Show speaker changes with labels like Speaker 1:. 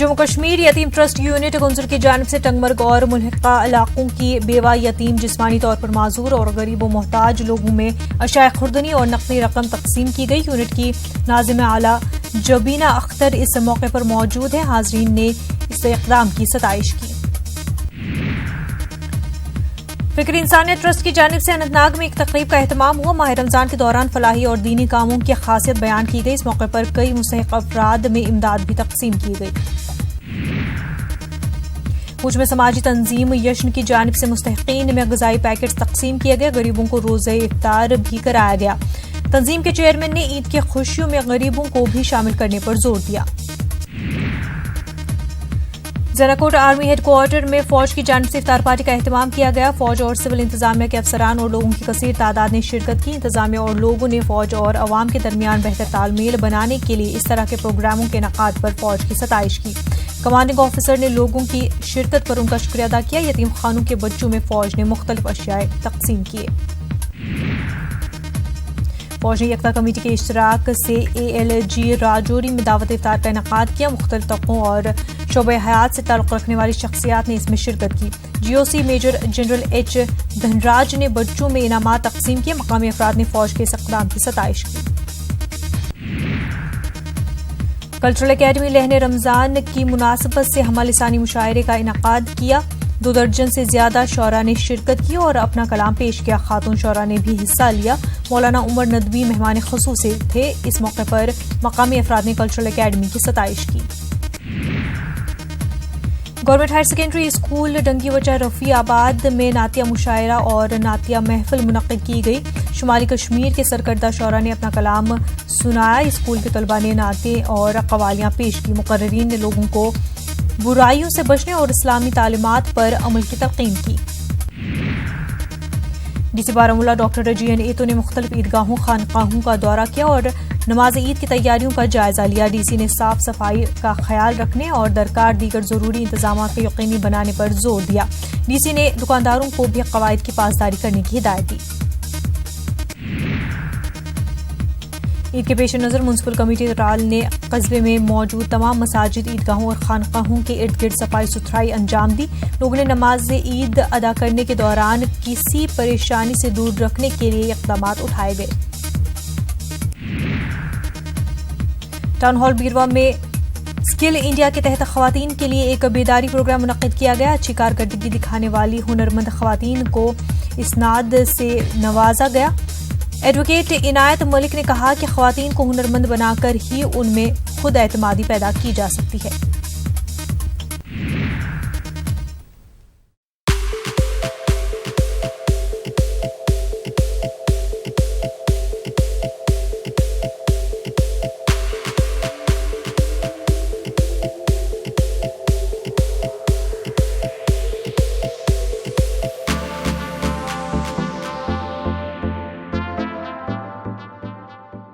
Speaker 1: جموں کشمیر یتیم trust unit گنزر کی جانب سے ٹنگمرگ اور ملحقہ علاقوں کی بیوہ یتیم جسمانی طور پر معذور اور غریب و محتاج لوگوں میں اشیاء خوردنی اور نقدی رقم تقسیم کی گئی۔ یونٹ کی ناظم اعلیٰ جبینہ اختر اس موقع پر موجود ہیں۔ حاضرین نے اس اقدام کی ستائش کی۔ فکر انسانیت ٹرسٹ کی جانب سے اننت ناگ میں ایک تقریب کا اہتمام ہوا۔ ماہ رمضان کے دوران فلاحی اور دینی کاموں کی خاصیت بیان کی گئی۔ اس موقع پر کئی مستحق افراد میں امداد بھی تقسیم کی گئی۔ بھوج میں سماجی تنظیم یشن کی جانب سے مستحقین میں غذائی پیکٹس تقسیم کیے گئے۔ غریبوں کو روزہ افطار بھی کرایا گیا۔ تنظیم کے چیئرمین نے عید کی خوشیوں میں غریبوں کو بھی شامل کرنے پر زور دیا۔ زناکوٹ آرمی ہیڈ کوارٹر میں فوج کی جانب سے افطار پارٹی کا اہتمام کیا گیا۔ فوج اور سول انتظامیہ کے افسران اور لوگوں کی کثیر تعداد نے شرکت کی۔ انتظامیہ اور لوگوں نے فوج اور عوام کے درمیان بہتر تال میل بنانے کے لیے اس طرح کے پروگراموں کے انعقاد پر فوج کی ستائش کی۔ کمانڈنگ آفیسر نے لوگوں کی شرکت پر ان کا شکریہ ادا کیا۔ یتیم خانوں کے بچوں میں فوج نے مختلف اشیاء تقسیم کیے۔ فوج نے یکتا کمیٹی کے اشتراک سے ALG راجوری میں دعوت افطار کا انعقاد کیا۔ مختلف طبقوں اور شعبہ حیات سے تعلق رکھنے والی شخصیات نے اس میں شرکت کی۔ GOC major general H Dhanraj نے بچوں میں انعامات تقسیم کیے۔ مقامی افراد نے فوج کے اس اقدام کی ستائش کی۔ کلچرل اکیڈمی لہن رمضان کی مناسبت سے ہمہ لسانی مشاعرے کا انعقاد کیا۔ 2 درجن سے زیادہ شعراء نے شرکت کی اور اپنا کلام پیش کیا۔ خاتون شعراء نے بھی حصہ لیا۔ مولانا عمر ندوی مہمان خصوصی تھے۔ اس موقع پر مقامی افراد نے کلچرل اکیڈمی کی ستائش کی۔ گورنمنٹ ہائر سیکنڈری اسکول ڈنگی وچہ رفیع آباد میں نعتیہ مشاعرہ اور نعتیہ محفل منعقد کی گئی۔ شمالی کشمیر کے سرکردہ شعراء نے اپنا کلام سنایا۔ اسکول کے طلباء نے نعتیں اور قوالیاں پیش کی۔ مقررین نے لوگوں کو برائیوں سے بچنے اور اسلامی تعلیمات پر عمل کی تلقین کی۔ DC بارہمولہ ڈاکٹر رجین ایتو نے مختلف عیدگاہوں خانقاہوں کا دورہ کیا اور نماز عید کی تیاریوں کا جائزہ لیا۔ DC نے صاف صفائی کا خیال رکھنے اور درکار دیگر ضروری انتظامات کو یقینی بنانے پر زور دیا۔ DC نے دکانداروں کو بھی قواعد کی پاسداری کرنے کی ہدایت دی۔ عید کے پیش نظر میونسپل کمیٹی ترال نے قصبے میں موجود تمام مساجد، عیدگاہوں اور خانقاہوں کے ارد گرد صفائی ستھرائی انجام دی۔ لوگوں نے نماز عید ادا کرنے کے دوران کسی پریشانی سے دور رکھنے کے لیے اقدامات اٹھائے گئے۔ ٹاؤن ہال بیروا میں اسکل انڈیا کے تحت خواتین کے لیے ایک بیداری پروگرام منعقد کیا گیا۔ اچھی کارکردگی دکھانے والی ہنرمند خواتین کو اسناد سے نوازا گیا۔ ایڈوکیٹ عنایت ملک نے کہا کہ خواتین کو ہنرمند بنا کر ہی ان میں خود اعتمادی پیدا کی جا سکتی ہے۔